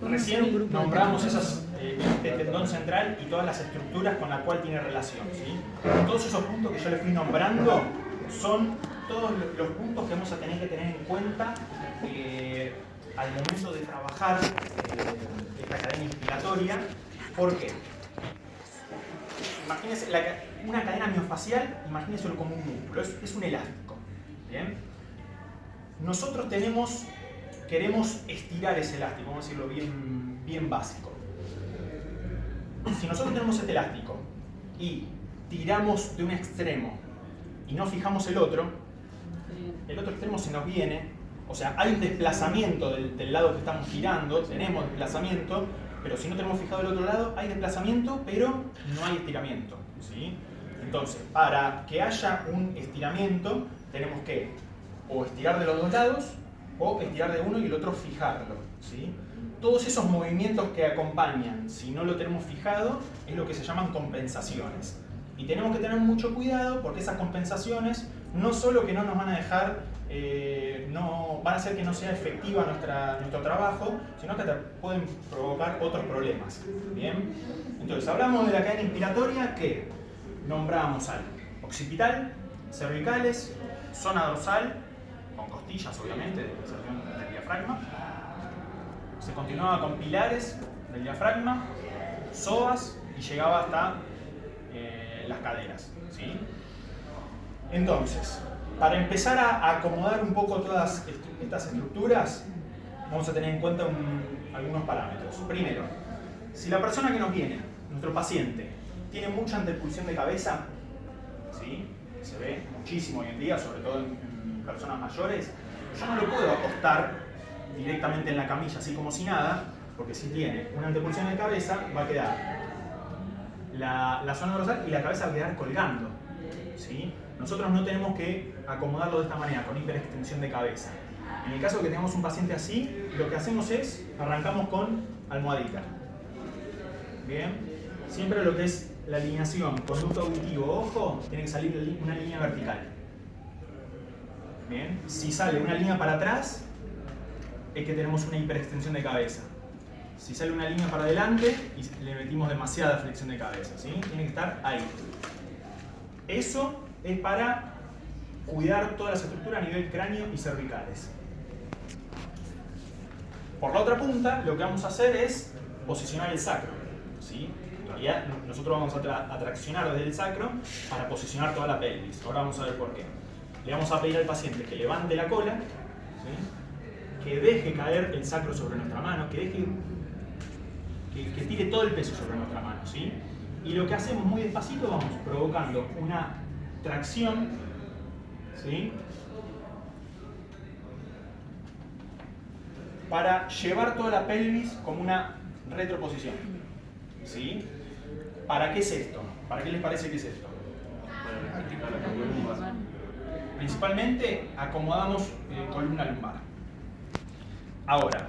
Recién nombramos este tendón central y todas las estructuras con las cuales tiene relación, ¿sí? Todos esos puntos que yo les fui nombrando son todos los puntos que vamos a tener que tener en cuenta al momento de trabajar esta cadena inspiratoria. ¿Por qué? Imagínense una cadena miofacial, imagínenselo como un músculo, es un elástico. ¿Bien? Nosotros queremos estirar ese elástico, vamos a decirlo bien básico. Si nosotros tenemos este elástico y tiramos de un extremo y no fijamos el otro extremo se nos viene, o sea, hay un desplazamiento del lado que estamos girando, tenemos desplazamiento, pero si no tenemos fijado el otro lado, hay desplazamiento, pero no hay estiramiento, ¿sí? Entonces, para que haya un estiramiento, tenemos que o estirar de los dos lados, o estirar de uno y el otro fijarlo, ¿sí? Todos esos movimientos que acompañan, si no lo tenemos fijado, es lo que se llaman compensaciones. Y tenemos que tener mucho cuidado porque esas compensaciones no solo que no nos van a dejar, van a hacer que no sea efectiva nuestro trabajo, sino que pueden provocar otros problemas. ¿Bien? Entonces, hablamos de la cadena inspiratoria que nombramos al occipital, cervicales, zona dorsal, con costillas obviamente, de inserción del diafragma. Se continuaba con pilares del diafragma, psoas y llegaba hasta las caderas, ¿sí? Entonces, para empezar a acomodar un poco todas estas estructuras, vamos a tener en cuenta algunos parámetros. Primero, si la persona que nos viene, nuestro paciente, tiene mucha antepulsión de cabeza, ¿sí? Se ve muchísimo hoy en día, sobre todo en personas mayores, yo no lo puedo acostar directamente en la camilla así como si nada, porque si tiene una antepulsión de cabeza va a quedar la zona dorsal y la cabeza va a quedar colgando, ¿sí? Nosotros no tenemos que acomodarlo de esta manera, con hiperextensión de cabeza. En el caso de que tengamos un paciente así, lo que hacemos es, arrancamos con almohadita. Bien, siempre lo que es la alineación conducto auditivo, ojo, tiene que salir una línea vertical. Bien, si sale una línea para atrás, es que tenemos una hiperextensión de cabeza. Si sale una línea para adelante y le metimos demasiada flexión de cabeza, ¿sí? Tiene que estar ahí. Eso es para cuidar todas las estructuras a nivel cráneo y cervicales. Por la otra punta, lo que vamos a hacer es posicionar el sacro, ¿sí? En realidad, nosotros vamos a traccionar desde el sacro para posicionar toda la pelvis. Ahora vamos a ver por qué. Le vamos a pedir al paciente que levante la cola, ¿sí? Que deje caer el sacro sobre nuestra mano, que tire todo el peso sobre nuestra mano, ¿sí? Y lo que hacemos muy despacito, vamos provocando una tracción, ¿sí? Para llevar toda la pelvis como una retroposición, ¿sí? ¿Para qué es esto? ¿Para qué les parece que es esto? Principalmente acomodamos columna lumbar. Ahora,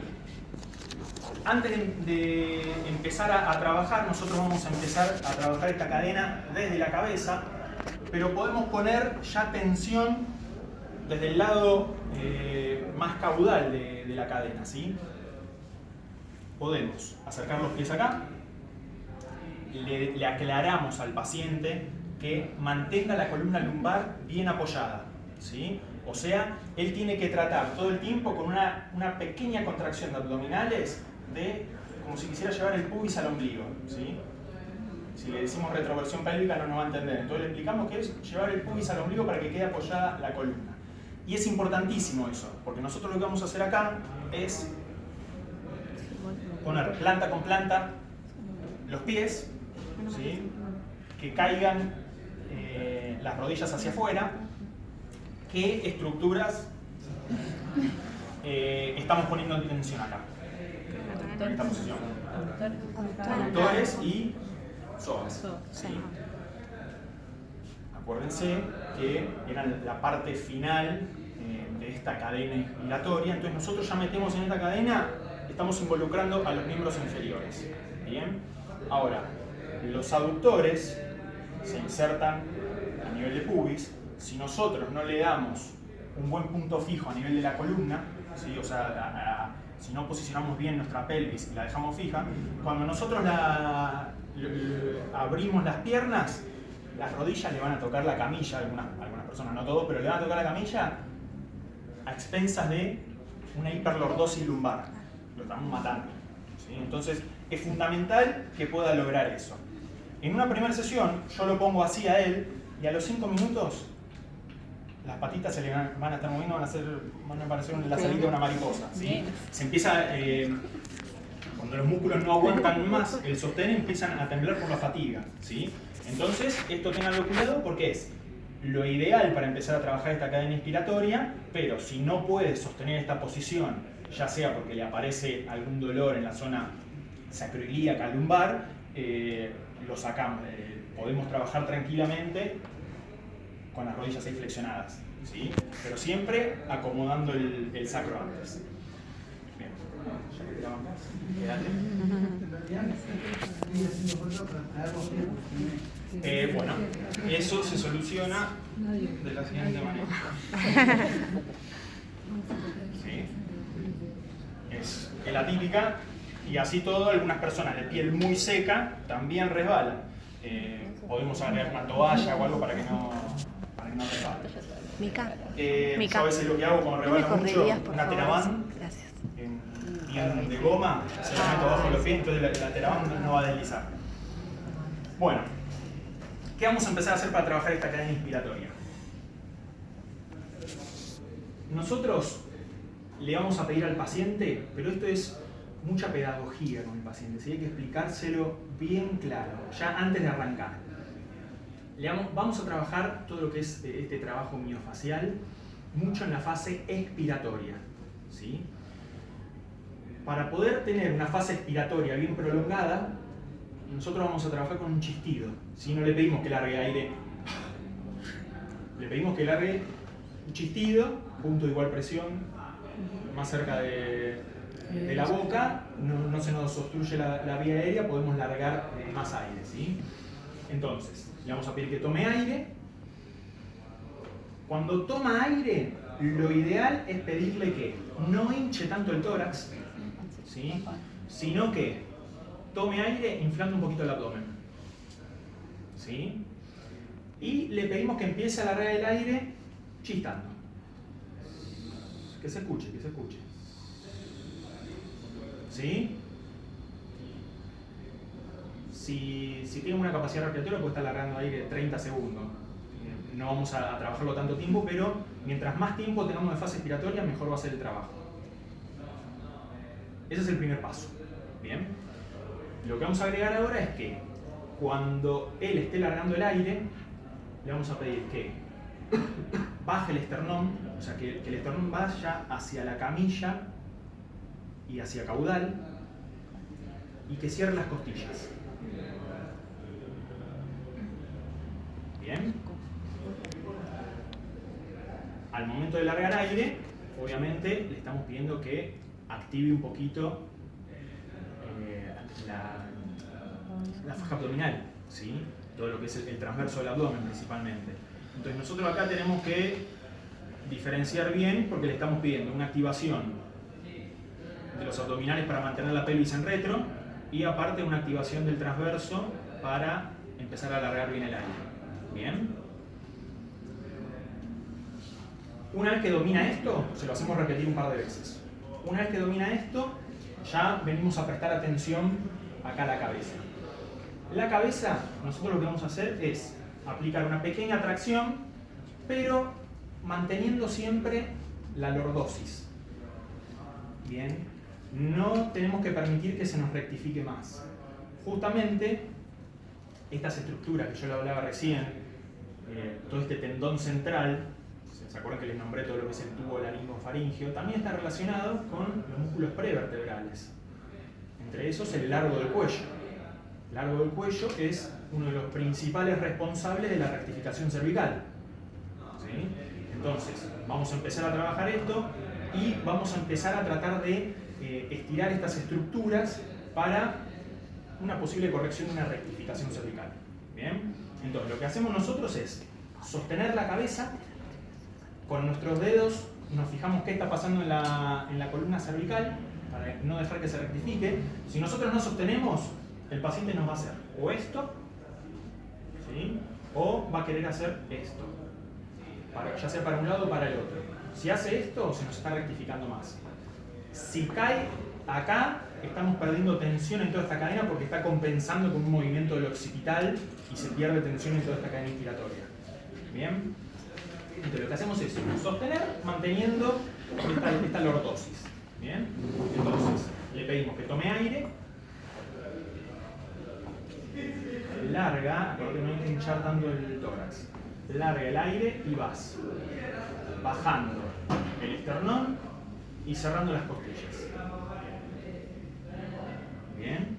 antes de empezar a trabajar, nosotros vamos a empezar a trabajar esta cadena desde la cabeza, pero podemos poner ya tensión desde el lado más caudal de la cadena, ¿sí? Podemos acercar los pies acá, le aclaramos al paciente que mantenga la columna lumbar bien apoyada, ¿sí? O sea, él tiene que tratar todo el tiempo con una pequeña contracción de abdominales como si quisiera llevar el pubis al ombligo, ¿sí? Si le decimos retroversión pélvica no nos va a entender. Entonces le explicamos que es llevar el pubis al ombligo para que quede apoyada la columna. Y es importantísimo eso, porque nosotros lo que vamos a hacer acá es poner planta con planta los pies, ¿sí? Que caigan las rodillas hacia afuera. ¿Qué estructuras estamos poniendo en tensión acá? En esta posición. Aductores y psoas. ¿Sí? Acuérdense que eran la parte final de esta cadena inspiratoria. Entonces nosotros ya metemos en esta cadena, estamos involucrando a los miembros inferiores. ¿Bien? Ahora, los aductores se insertan a nivel de pubis. Si nosotros no le damos un buen punto fijo a nivel de la columna, ¿sí? O sea, si no posicionamos bien nuestra pelvis y la dejamos fija, cuando nosotros abrimos las piernas, las rodillas le van a tocar la camilla, algunas personas, no todos, pero le van a tocar la camilla a expensas de una hiperlordosis lumbar. Lo estamos matando, ¿sí? Entonces es fundamental que pueda lograr eso. En una primera sesión yo lo pongo así a él y a los 5 minutos las patitas se le van a estar moviendo, van a parecer la salida de una mariposa, ¿sí? Se empieza, cuando los músculos no aguantan más el sostén, empiezan a temblar por la fatiga, ¿sí? Entonces esto tenganlo cuidado porque es lo ideal para empezar a trabajar esta cadena inspiratoria, pero si no puede sostener esta posición, ya sea porque le aparece algún dolor en la zona sacroilíaca lumbar, lo sacamos. Podemos trabajar tranquilamente con las rodillas ahí flexionadas, ¿sí? Pero siempre acomodando el sacro antes. Bien, ya que te la bancas, quédate. Bueno, eso se soluciona de la siguiente manera. ¿Sí? Es la típica, y así todo, algunas personas de piel muy seca también resbalan. Podemos agregar una toalla o algo para que no resbale. Mica. Yo a veces lo que hago cuando resbala mucho, una Theraband Gracias. bien de goma, se la meto abajo de los pies, entonces la Theraband no va a deslizar. Bueno, ¿qué vamos a empezar a hacer para trabajar esta cadena inspiratoria? Nosotros le vamos a pedir al paciente, pero esto es mucha pedagogía con el paciente, ¿sí? Hay que explicárselo bien claro, ya antes de arrancar. Vamos a trabajar todo lo que es este trabajo miofacial, mucho en la fase expiratoria, ¿sí? Para poder tener una fase expiratoria bien prolongada, nosotros vamos a trabajar con un chistido, ¿sí? No le pedimos que largue aire, le pedimos que largue un chistido, punto de igual presión, más cerca de la boca, no se nos obstruye la vía aérea, podemos largar más aire, ¿sí? Entonces, le vamos a pedir que tome aire. Cuando toma aire, lo ideal es pedirle que no hinche tanto el tórax, ¿sí? Sino que tome aire inflando un poquito el abdomen, ¿sí? Y le pedimos que empiece a alargar el aire chistando. Que se escuche, que se escuche. ¿Sí? Si tiene una capacidad respiratoria puede estar alargando aire 30 segundos. No vamos a trabajarlo tanto tiempo, pero mientras más tiempo tengamos de fase expiratoria, mejor va a ser el trabajo. Ese es el primer paso. Bien. Lo que vamos a agregar ahora es que cuando él esté largando el aire, le vamos a pedir que baje el esternón, o sea, que el esternón vaya hacia la camilla y hacia caudal, y que cierre las costillas. Bien. Al momento de largar aire, obviamente le estamos pidiendo que active un poquito la faja abdominal, ¿sí? Todo lo que es el transverso del abdomen principalmente. Entonces nosotros acá tenemos que diferenciar bien porque le estamos pidiendo una activación de los abdominales para mantener la pelvis en retro y aparte una activación del transverso para empezar a alargar bien el aire. Bien. Una vez que domina esto, se lo hacemos repetir un par de veces. Una vez que domina esto, ya venimos a prestar atención acá a la cabeza. La cabeza, nosotros lo que vamos a hacer es aplicar una pequeña tracción, pero manteniendo siempre la lordosis. Bien. No tenemos que permitir que se nos rectifique más. Justamente, estas estructuras que yo le hablaba recién, todo este tendón central, ¿se acuerdan que les nombré todo lo que es el tubo laringofaringeo? También está relacionado con los músculos prevertebrales. Entre esos, el largo del cuello. El largo del cuello es uno de los principales responsables de la rectificación cervical. ¿Sí? Entonces, vamos a empezar a trabajar esto y vamos a empezar a tratar de estirar estas estructuras para una posible corrección de una rectificación cervical. Bien. Entonces, lo que hacemos nosotros es sostener la cabeza con nuestros dedos nos fijamos qué está pasando en la columna cervical, para no dejar que se rectifique. Si nosotros no sostenemos, el paciente nos va a hacer o esto, ¿sí? O va a querer hacer esto, ya sea para un lado o para el otro. Si hace esto, se nos está rectificando más. Si cae acá, estamos perdiendo tensión en toda esta cadena porque está compensando con un movimiento del occipital y se pierde tensión en toda esta cadena inspiratoria. ¿Bien? Entonces lo que hacemos es sostener manteniendo esta lordosis. ¿Bien? Entonces, le pedimos que tome aire, larga, porque no hay que hinchar tanto el tórax, larga el aire y vas bajando el esternón y cerrando las costillas. Bien,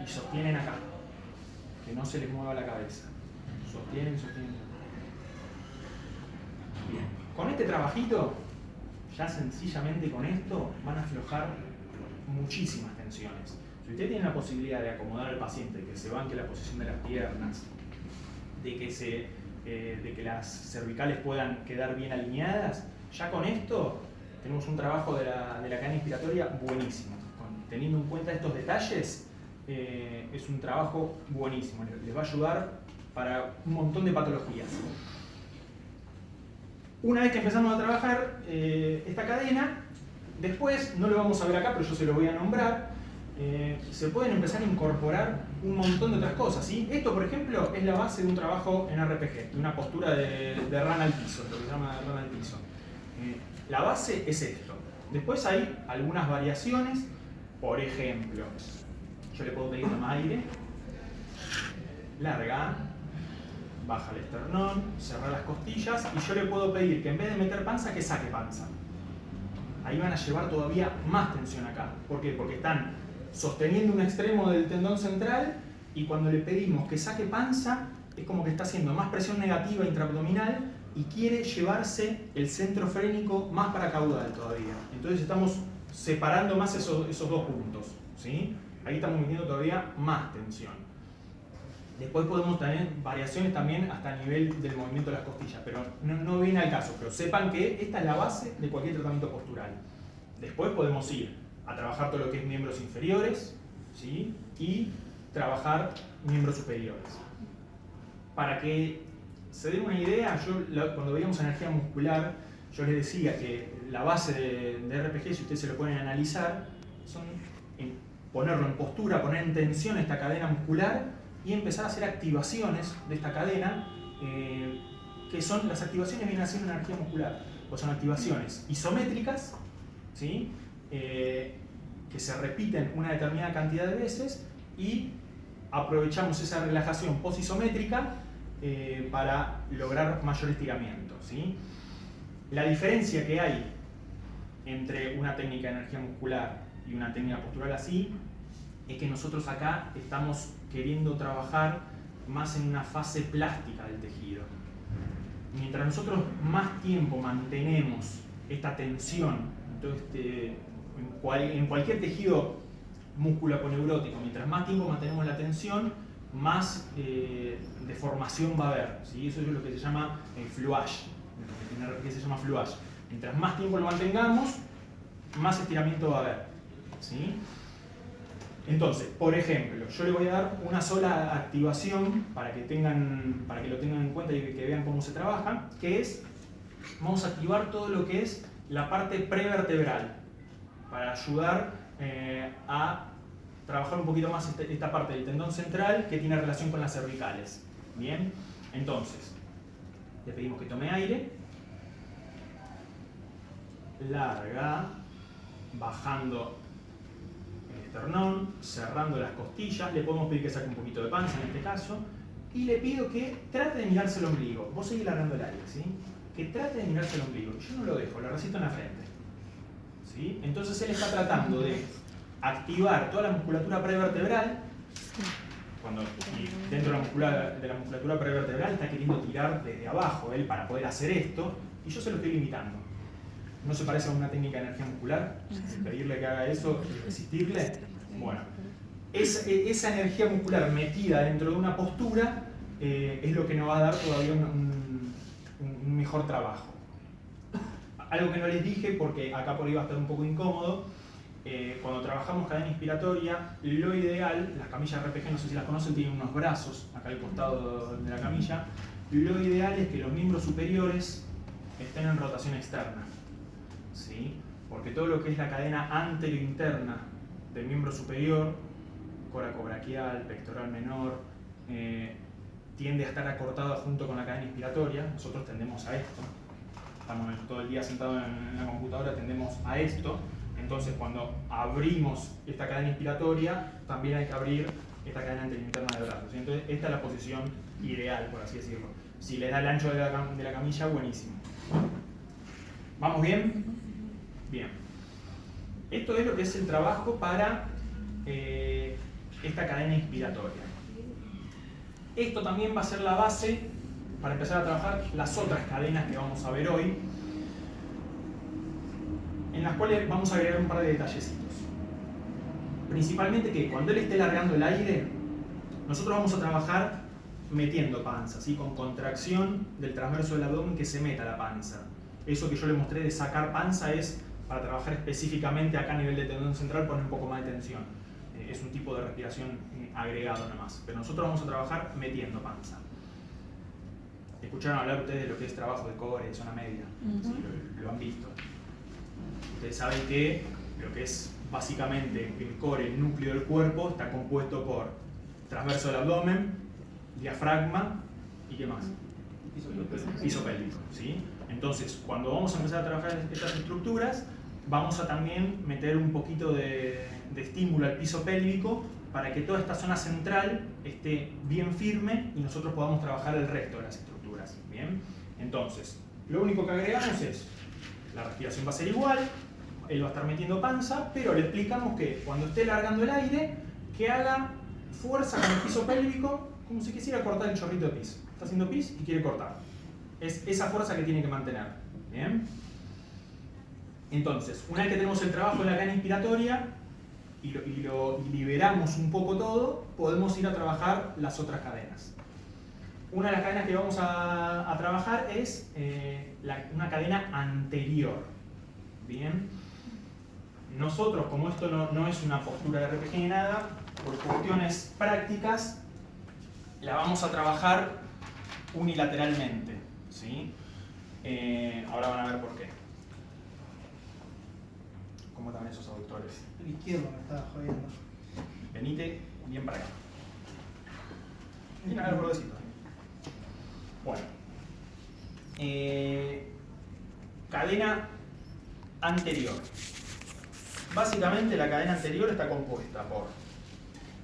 y sostienen acá, que no se les mueva la cabeza. Sostienen. Bien, con este trabajito, ya sencillamente con esto, van a aflojar muchísimas tensiones. Si usted tiene la posibilidad de acomodar al paciente, que se banque la posición de las piernas, de que las cervicales puedan quedar bien alineadas, ya con esto tenemos un trabajo de la cadena inspiratoria buenísimo. Teniendo en cuenta estos detalles, es un trabajo buenísimo. Les va a ayudar para un montón de patologías. Una vez que empezamos a trabajar esta cadena, después, no lo vamos a ver acá, pero yo se lo voy a nombrar, se pueden empezar a incorporar un montón de otras cosas, ¿sí? Esto, por ejemplo, es la base de un trabajo en RPG, de una postura de rana al piso, lo que se llama rana al piso. La base es esto. Después hay algunas variaciones, por ejemplo, yo le puedo pedir toma aire, larga, baja el esternón, cerrar las costillas, y yo le puedo pedir que en vez de meter panza, que saque panza. Ahí van a llevar todavía más tensión acá. ¿Por qué? Porque están sosteniendo un extremo del tendón central y cuando le pedimos que saque panza, es como que está haciendo más presión negativa intraabdominal y quiere llevarse el centro frénico más para caudal todavía. Entonces estamos separando más esos dos puntos, ¿sí? Ahí estamos metiendo todavía más tensión. Después podemos tener variaciones también hasta a nivel del movimiento de las costillas, pero no viene al caso. Pero sepan que esta es la base de cualquier tratamiento postural. Después podemos ir a trabajar todo lo que es miembros inferiores, ¿sí? Y trabajar miembros superiores. Para que se den una idea, cuando veíamos energía muscular, yo les decía que la base de RPG, si ustedes se lo pueden analizar, son ponerlo en postura, poner en tensión esta cadena muscular y empezar a hacer activaciones de esta cadena, que son, las activaciones vienen haciendo una energía muscular, pues son activaciones isométricas, ¿sí? Que se repiten una determinada cantidad de veces y aprovechamos esa relajación posisométrica para lograr mayor estiramiento, ¿sí? La diferencia que hay entre una técnica de energía muscular y una técnica postural así es que nosotros acá estamos queriendo trabajar más en una fase plástica del tejido. Mientras nosotros más tiempo mantenemos esta tensión, entonces en cualquier tejido musculoaponeurótico, mientras más tiempo mantenemos la tensión, más deformación va a haber, ¿sí? Eso es lo que se llama el fluage, que se llama fluage. Mientras más tiempo lo mantengamos, más estiramiento va a haber, ¿sí? Entonces, por ejemplo, yo le voy a dar una sola activación para que lo tengan en cuenta y que vean cómo se trabaja, que es, vamos a activar todo lo que es la parte prevertebral, para ayudar a trabajar un poquito más esta parte del tendón central que tiene relación con las cervicales. Bien, entonces, le pedimos que tome aire, larga, bajando el esternón, cerrando las costillas, le podemos pedir que saque un poquito de panza en este caso, y le pido que trate de mirarse el ombligo. Vos seguís largando el aire, ¿sí? Que trate de mirarse el ombligo. Yo no lo dejo, lo recito en la frente, ¿sí? Entonces él está tratando de activar toda la musculatura prevertebral, y dentro de la musculatura prevertebral está queriendo tirar desde abajo él para poder hacer esto, y yo se lo estoy limitando. ¿No se parece a una técnica de energía muscular? Pedirle que haga eso y resistirle. Bueno, esa energía muscular metida dentro de una postura es lo que nos va a dar todavía un mejor trabajo. algo que no les dije, porque acá por ahí va a estar un poco incómodo, cuando trabajamos cadena inspiratoria, lo ideal, las camillas RPG, no sé si las conocen, tienen unos brazos acá al costado de la camilla, lo ideal es que los miembros superiores estén en rotación externa, ¿sí? Porque todo lo que es la cadena anterointerna del miembro superior, coracobraquial, pectoral menor, tiende a estar acortada junto con la cadena inspiratoria. Nosotros tendemos a esto. Estamos todo el día sentados en la computadora, tendemos a esto. Entonces, cuando abrimos esta cadena inspiratoria, también hay que abrir esta cadena anterointerna de brazos. Entonces, esta es la posición ideal, por así decirlo. Si les da el ancho de la camilla, buenísimo. ¿Vamos bien? Bien. Esto es lo que es el trabajo para esta cadena inspiratoria. Esto también va a ser la base para empezar a trabajar las otras cadenas que vamos a ver hoy, en las cuales vamos a agregar un par de detallecitos. Principalmente que cuando él esté largando el aire, nosotros vamos a trabajar metiendo panza, ¿sí? Con contracción del transverso del abdomen, que se meta la panza. Eso que yo les mostré de sacar panza es para trabajar específicamente acá a nivel de tendón central, poner un poco más de tensión. Es un tipo de respiración agregado nomás. Pero nosotros vamos a trabajar metiendo panza. ¿Escucharon hablar ustedes de lo que es trabajo de core, de zona media? ¿Sí? Lo han visto. Ustedes saben que lo que es básicamente el core, el núcleo del cuerpo, está compuesto por transverso del abdomen, diafragma y ¿qué más? Piso pélvico. ¿Sí? Entonces, cuando vamos a empezar a trabajar estas estructuras, vamos a también meter un poquito de estímulo al piso pélvico para que toda esta zona central esté bien firme y nosotros podamos trabajar el resto de las estructuras. ¿Bien? Entonces, lo único que agregamos es, la respiración va a ser igual, él va a estar metiendo panza, pero le explicamos que cuando esté largando el aire, que haga fuerza con el piso pélvico como si quisiera cortar el chorrito de pis. Está haciendo pis y quiere cortar. Es esa fuerza que tiene que mantener. ¿Bien? Entonces, una vez que tenemos el trabajo en la cadena inspiratoria y lo liberamos un poco todo, podemos ir a trabajar las otras cadenas. Una de las cadenas que vamos a trabajar es una cadena anterior. Bien. Nosotros, como esto no es una postura de RPG ni nada, por cuestiones prácticas, la vamos a trabajar unilateralmente. ¿Sí? Ahora van a ver por qué. ¿Cómo están esos aductores? El izquierdo me estaba jodiendo. Venite bien para acá. Bien acá el bordecito. Bueno. Cadena anterior. Básicamente la cadena anterior está compuesta por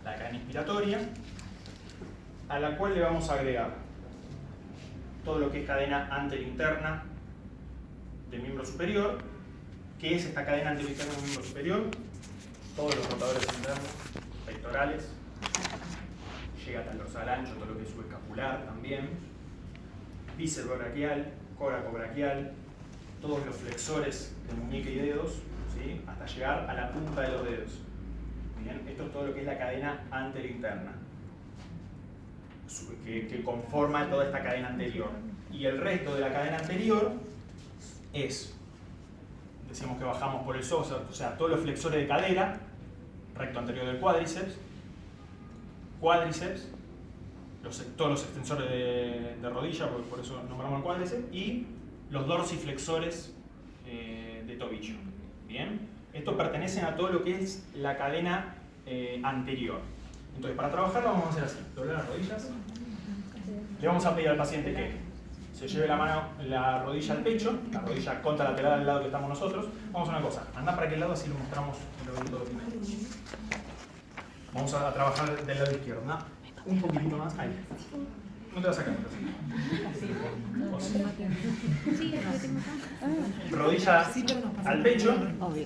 la cadena inspiratoria, a la cual le vamos a agregar todo lo que es cadena anterointerna del miembro superior. ¿Qué es esta cadena anterointerna del miembro superior? Todos los rotadores internos, pectorales, llega hasta el dorsal ancho, todo lo que es subescapular también, bíceps braquial, coracobraquial, todos los flexores de muñeca y dedos, ¿sí? Hasta llegar a la punta de los dedos. Bien, esto es todo lo que es la cadena anterointerna, que conforma toda esta cadena anterior. Y el resto de la cadena anterior es, decimos que bajamos por el psoas, o sea, todos los flexores de cadera, recto anterior del cuádriceps, todos los extensores de rodilla, por eso nombramos el cuádriceps, y los dorsiflexores de tobillo. Bien, estos pertenecen a todo lo que es la cadena anterior. Entonces, para trabajarlo vamos a hacer así: doblar las rodillas. Le vamos a pedir al paciente que se lleve la rodilla al pecho, la rodilla contralateral al lado que estamos nosotros. Vamos a hacer una cosa: anda para aquel lado, así lo mostramos en el minuto primero. Vamos a trabajar del lado izquierdo, ¿no? Un poquitito más, ahí. No te vas a sacar. Rodilla al pecho,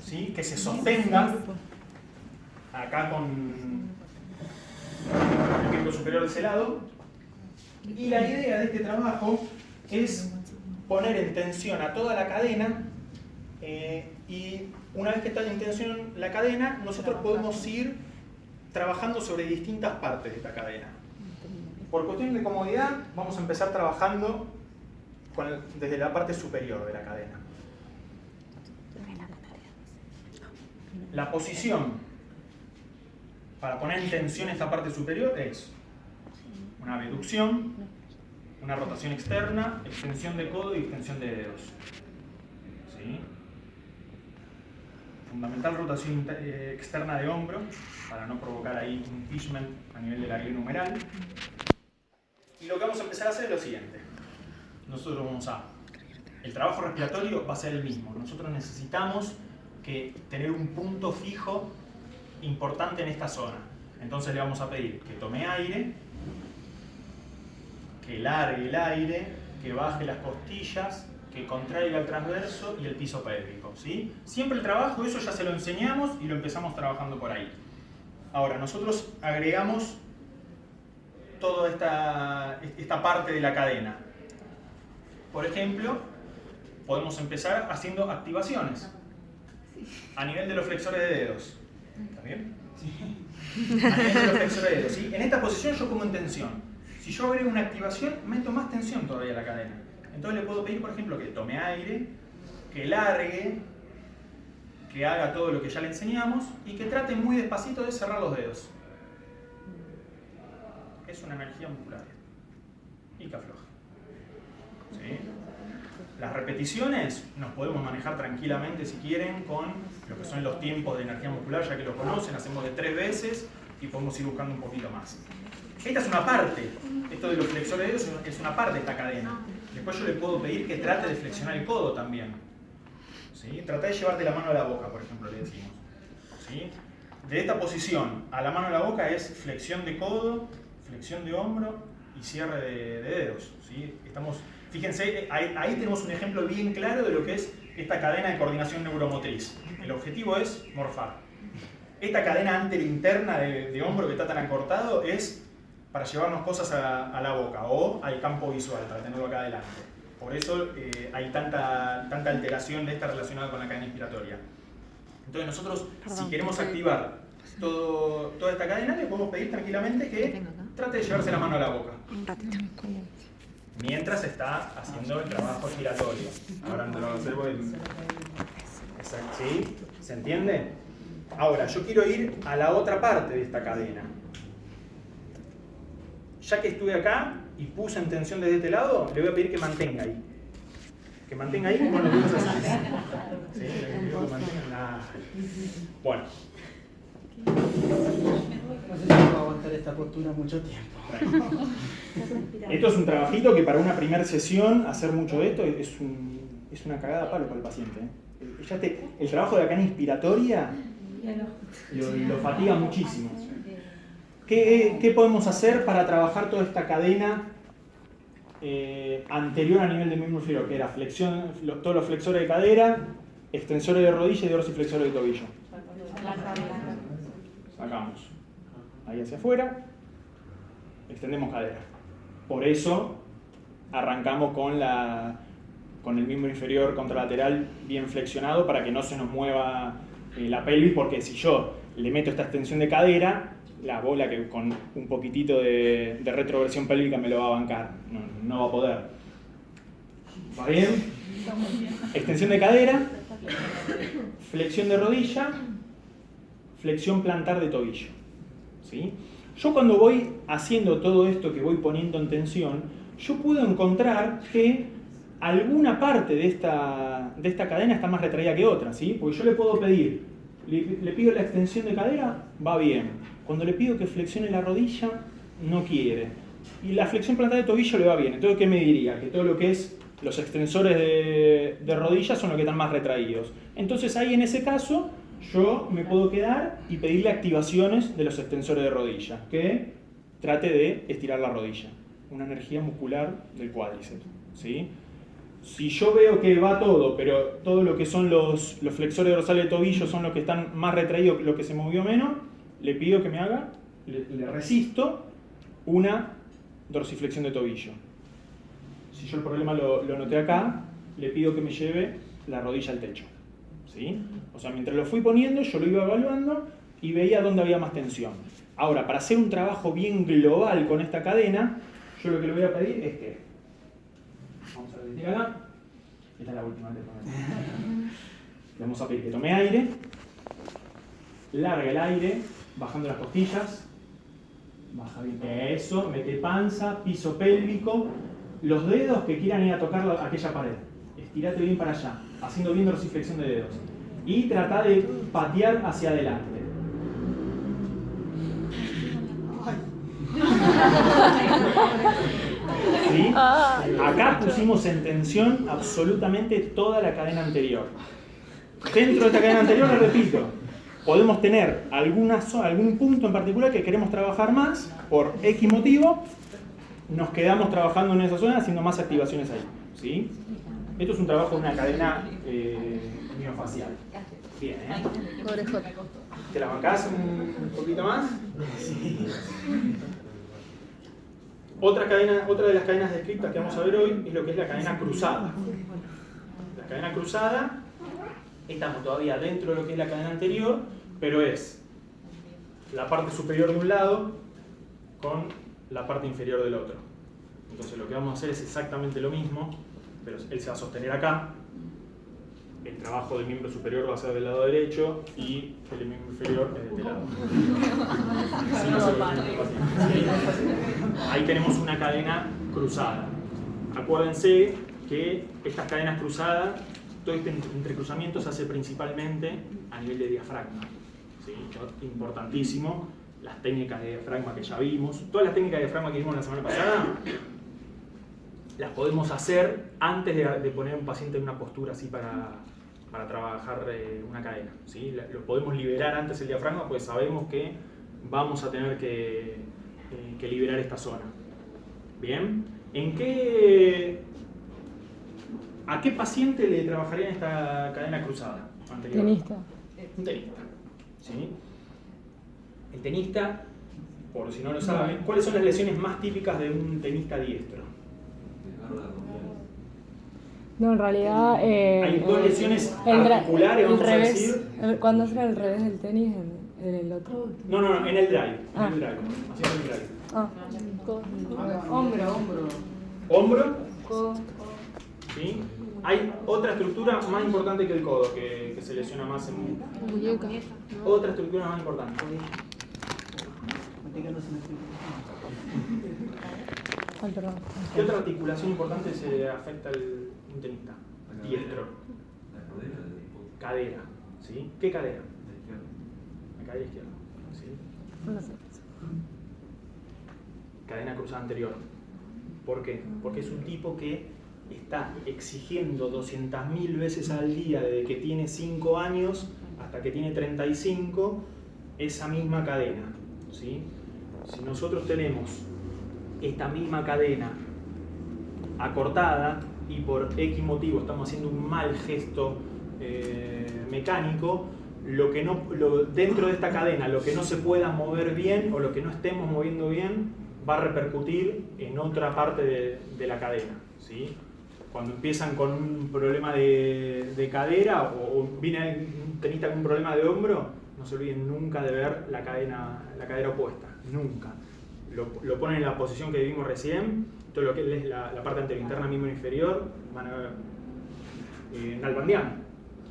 ¿sí? Que se sostenga acá con el miembro superior de ese lado. Y la idea de este trabajo es poner en tensión a toda la cadena, y una vez que está en tensión la cadena, nosotros podemos ir trabajando sobre distintas partes de esta cadena. Por cuestión de comodidad, vamos a empezar trabajando desde la parte superior de la cadena. La posición para poner en tensión esta parte superior es una abducción, una rotación externa, extensión de codo y extensión de dedos. ¿Sí? Fundamental rotación externa de hombro para no provocar ahí un impingement a nivel de la glenohumeral. Y lo que vamos a empezar a hacer es lo siguiente. Nosotros vamos a... El trabajo respiratorio va a ser el mismo. Nosotros necesitamos tener un punto fijo importante en esta zona. Entonces le vamos a pedir que tome aire, que largue el aire, que baje las costillas, que contraiga el transverso y el piso pélvico, ¿sí? Siempre el trabajo, eso ya se lo enseñamos y lo empezamos trabajando por ahí. Ahora, nosotros agregamos toda esta parte de la cadena. Por ejemplo, podemos empezar haciendo activaciones a nivel de los flexores de dedos. ¿Está bien? Sí. A nivel de los flexores de dedos, ¿sí? En esta posición yo pongo en tensión. Si yo agrego una activación, meto más tensión todavía a la cadena. Entonces le puedo pedir, por ejemplo, que tome aire, que largue, que haga todo lo que ya le enseñamos y que trate muy despacito de cerrar los dedos. Es una energía muscular. Y que afloja. ¿Sí? Las repeticiones nos podemos manejar tranquilamente si quieren con lo que son los tiempos de energía muscular, ya que lo conocen, hacemos de 3 veces y podemos ir buscando un poquito más. Esta es una parte, esto de los flexores de dedos es una parte de esta cadena. Después yo le puedo pedir que trate de flexionar el codo también. ¿Sí? Trata de llevarte la mano a la boca, por ejemplo, le decimos. ¿Sí? De esta posición a la mano a la boca es flexión de codo, flexión de hombro y cierre de dedos. ¿Sí? Fíjense, ahí tenemos un ejemplo bien claro de lo que es esta cadena de coordinación neuromotriz. El objetivo es morfar. Esta cadena anterinterna de hombro que está tan acortado es para llevarnos cosas a la boca o al campo visual, para tenerlo acá adelante. Por eso hay tanta alteración de esta relacionada con la cadena inspiratoria. Entonces nosotros, si queremos activar toda esta cadena, le podemos pedir tranquilamente que trate de llevarse la mano a la boca. Un ratito. Mientras está haciendo el trabajo giratorio. Ahora no lo va a hacer porque... ¿Sí? ¿Se entiende? Ahora, yo quiero ir a la otra parte de esta cadena. Ya que estuve acá y puse en tensión desde este lado, le voy a pedir que mantenga ahí. Que mantenga ahí con los dedos así. ¿Sí? Le pido que mantenga. Bueno. No sé si puedo aguantar esta postura mucho tiempo. Esto es un trabajito que para una primera sesión, hacer mucho de esto es una cagada a palo para el paciente. El trabajo de la cadena inspiratoria lo fatiga muchísimo. ¿Qué podemos hacer para trabajar toda esta cadena anterior a nivel del miembro inferior? Que era flexión, todos los flexores de cadera, extensores de rodilla y dorsiflexores de tobillo. Sacamos ahí hacia afuera, extendemos cadera. Por eso arrancamos con el miembro inferior contralateral bien flexionado para que no se nos mueva la pelvis, porque si yo le meto esta extensión de cadera, la bola que con un poquitito de retroversión pélvica me lo va a bancar, no va a poder. ¿Va bien? Extensión de cadera, flexión de rodilla, flexión plantar de tobillo. ¿Sí? Yo cuando voy haciendo todo esto que voy poniendo en tensión, yo puedo encontrar que alguna parte de esta cadena está más retraída que otra, ¿sí? Porque yo le puedo pedir, le pido la extensión de cadera, va bien. Cuando le pido que flexione la rodilla, no quiere. Y la flexión plantar de tobillo le va bien. Entonces, ¿qué me diría? Que todo lo que es los extensores de rodilla son los que están más retraídos. Entonces ahí en ese caso, yo me puedo quedar y pedirle activaciones de los extensores de rodilla, que trate de estirar la rodilla. Una energía muscular del cuádriceps, ¿sí? Si yo veo que va todo, pero todo lo que son los flexores dorsales de tobillo son los que están más retraídos, lo que se movió menos, le pido que me haga, le resisto una dorsiflexión de tobillo. Si yo el problema lo noté acá, le pido que me lleve la rodilla al techo. ¿Sí? O sea, mientras lo fui poniendo, yo lo iba evaluando y veía dónde había más tensión. Ahora, para hacer un trabajo bien global con esta cadena, yo lo que le voy a pedir es que... Vamos a repetir acá. Esta es la última. Le vamos a pedir que tome aire, larga el aire, bajando las costillas. Baja bien. Eso, mete panza, piso pélvico. Los dedos que quieran ir a tocar aquella pared. Estirate bien para allá, haciendo bien dorsiflexión de dedos. Y trata de patear hacia adelante. ¿Sí? Acá pusimos en tensión absolutamente toda la cadena anterior. Dentro de esta cadena anterior, le repito, podemos tener algún punto en particular que queremos trabajar más, por X motivo, nos quedamos trabajando en esa zona haciendo más activaciones ahí. ¿Sí? Esto es un trabajo de una cadena miofacial. Bien, ¿eh? ¿Te la bancás un poquito más? Sí. Otra de las cadenas descritas que vamos a ver hoy es lo que es la cadena cruzada. La cadena cruzada, estamos todavía dentro de lo que es la cadena anterior, pero es la parte superior de un lado con la parte inferior del otro. Entonces lo que vamos a hacer es exactamente lo mismo, pero él se va a sostener acá. El trabajo del miembro superior va a ser del lado derecho y el miembro inferior es de este lado. Ahí tenemos una cadena cruzada. Acuérdense que estas cadenas cruzadas, todo este entrecruzamiento se hace principalmente a nivel de diafragma. ¿Sí? Importantísimo. Las técnicas de diafragma que ya vimos, todas las técnicas de diafragma que vimos la semana pasada, las podemos hacer antes de poner a un paciente en una postura así para trabajar una cadena. ¿Sí? Lo podemos liberar antes el diafragma, pues sabemos que vamos a tener que liberar esta zona. Bien, ¿a qué paciente le trabajaría en esta cadena cruzada anterior? Tenista. Un tenista. ¿Sí? El tenista, por si no lo saben, ¿cuáles son las lesiones más típicas de un tenista diestro? No, en realidad... Hay dos lesiones articulares, vamos a decir. ¿Cuándo será el revés del tenis? ¿En el otro? No, en el drive. En el drive. Haciendo el drive. Hombro. Codo. ¿Sí? Hay otra estructura más importante que el codo, que se lesiona más en... Muñeca. Otra estructura más importante. Ay, perdón. ¿Qué otra articulación importante se afecta al tenista? Diestro. Cadera. ¿Sí? ¿Qué cadera? La cadera izquierda. ¿Sí? No sé. Cadena cruzada anterior. ¿Por qué? Porque es un tipo que está exigiendo 200.000 veces al día desde que tiene 5 años hasta que tiene 35 esa misma cadena. ¿Sí? Si nosotros tenemos esta misma cadena acortada y por X motivo estamos haciendo un mal gesto mecánico, dentro de esta cadena lo que no se pueda mover bien o lo que no estemos moviendo bien va a repercutir en otra parte de la cadena. ¿Sí? Cuando empiezan con un problema de cadera o viene un tenista con un problema de hombro, no se olviden nunca de ver la cadera opuesta, nunca. Lo ponen en la posición que vimos recién, todo lo que es la parte anterointerna, miembro inferior, van a ver Nalbandian.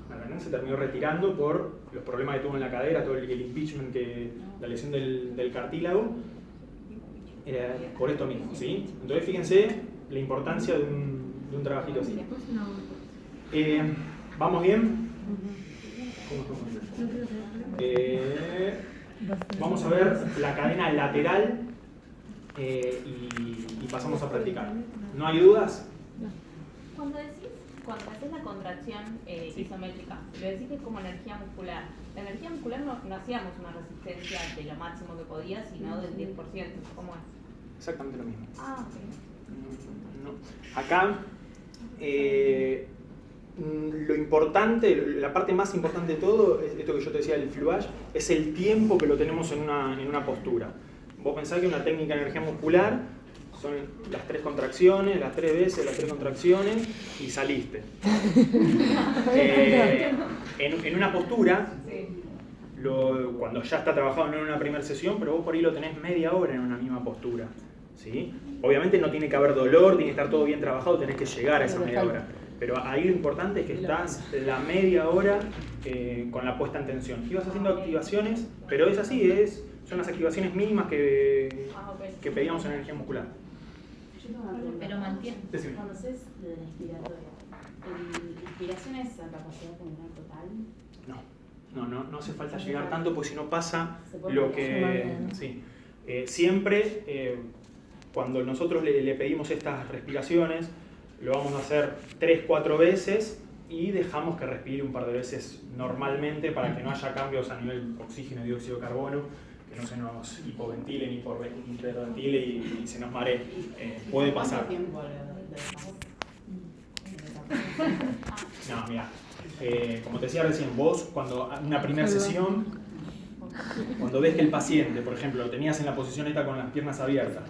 Nalbandian se terminó retirando por los problemas que tuvo en la cadera, todo el impeachment, la lesión del cartílago, por esto mismo. ¿Sí? Entonces fíjense la importancia de un trabajito así. ¿Vamos bien? Vamos a ver la cadena lateral y pasamos a practicar. ¿No hay dudas? Cuando haces la contracción isométrica, lo decís que es como energía muscular. La energía muscular no hacíamos una resistencia de lo máximo que podía, sino del 10%. ¿Cómo es? Exactamente lo mismo. Ah, ok. No. Acá lo importante, la parte más importante de todo, es esto que yo te decía del fluage, es el tiempo que lo tenemos en una postura. Vos pensás que una técnica de energía muscular son las 3 contracciones, las 3 veces, las 3 contracciones y saliste. En una postura, cuando ya está trabajado no en una primera sesión, pero vos por ahí lo tenés media hora en una misma postura. ¿Sí? Obviamente no tiene que haber dolor, tiene que estar todo bien trabajado, tenés que llegar a esa media hora. Pero ahí lo importante es que estás la media hora con la puesta en tensión. Y vas haciendo activaciones, pero es así, son las activaciones mínimas que pedíamos en energía muscular. Yo tengo una pregunta. Pero mantiene. Decime. Cuando haces de la inspiratoria, ¿la inspiración es la capacidad pulmonar total? No hace falta llegar tanto, porque si no pasa Se puede lo que... Sí. Siempre, cuando nosotros le pedimos estas respiraciones, lo vamos a hacer 3-4 veces y dejamos que respire un par de veces normalmente para que no haya cambios a nivel oxígeno y dióxido de carbono, que no se nos hipoventile ni hiperventile y se nos maree. Puede pasar. ¿Cuánto tiempo No, mira, como te decía recién, vos cuando una primera sesión, cuando ves que el paciente, por ejemplo, lo tenías en la posición esta con las piernas abiertas,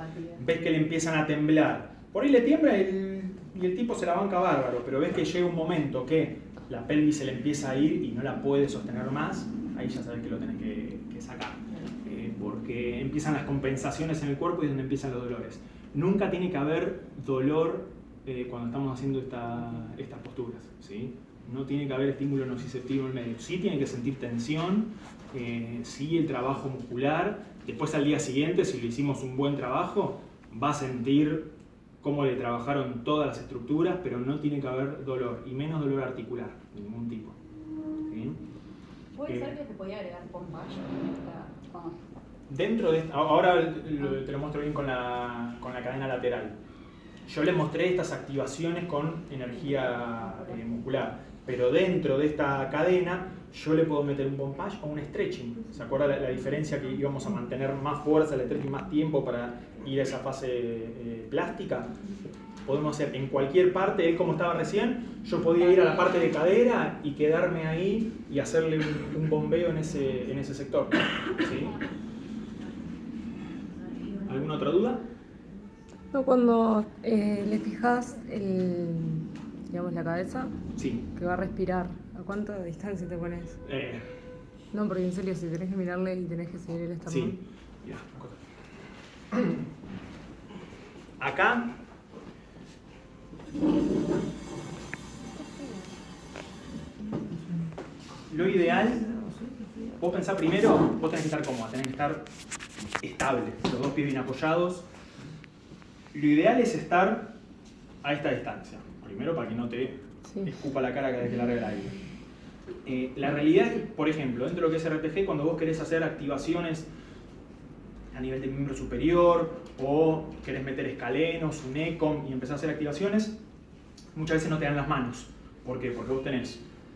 ves que le empiezan a temblar, por ahí le tiembla y el tipo se la banca bárbaro, pero ves que llega un momento que la pelvis se le empieza a ir y no la puede sostener más, ahí ya sabes que lo tenés que sacar, porque empiezan las compensaciones en el cuerpo y es donde empiezan los dolores. Nunca tiene que haber dolor cuando estamos haciendo estas posturas, ¿sí? No tiene que haber estímulo nociceptivo en el medio. Sí tiene que sentir tensión, sí el trabajo muscular. Después al día siguiente, si le hicimos un buen trabajo, va a sentir cómo le trabajaron todas las estructuras, pero no tiene que haber dolor, y menos dolor articular, de ningún tipo. ¿Sí? ¿Puede ser que se podía agregar pompage en esta? Dentro de ahora te lo muestro bien con la cadena lateral. Yo les mostré estas activaciones con energía muscular, pero dentro de esta cadena yo le puedo meter un pompage o un stretching. ¿Se acuerda la diferencia que íbamos a mantener más fuerza, el stretching más tiempo para ir a esa fase plástica? Podemos hacer en cualquier parte, como estaba recién, yo podía ir a la parte de cadera y quedarme ahí y hacerle un bombeo en ese sector. ¿Sí? ¿Alguna otra duda? No, cuando le fijas digamos, la cabeza, Sí. que va a respirar, ¿a cuánta distancia te pones? No, porque en serio, si tenés que mirarle y tenés que seguir el estamón. Sí. Mirá, acá. Lo ideal, vos pensás primero, vos tenés que estar cómoda, tenés que estar estable, los dos pies bien apoyados. Lo ideal es estar a esta distancia, primero para que no te escupa la cara cada vez que larga el aire. La realidad es que, por ejemplo, dentro de lo que es RPG, cuando vos querés hacer activaciones a nivel de miembro superior o querés meter escalenos, un ECOM y empezar a hacer activaciones, muchas veces no te dan las manos. ¿Por qué? Porque vos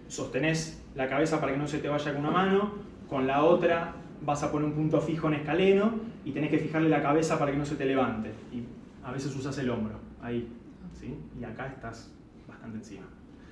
sostenés la cabeza para que no se te vaya con una mano, con la otra vas a poner un punto fijo en escaleno y tenés que fijarle la cabeza para que no se te levante. Y a veces usás el hombro, ahí, ¿sí? Y acá estás bastante encima.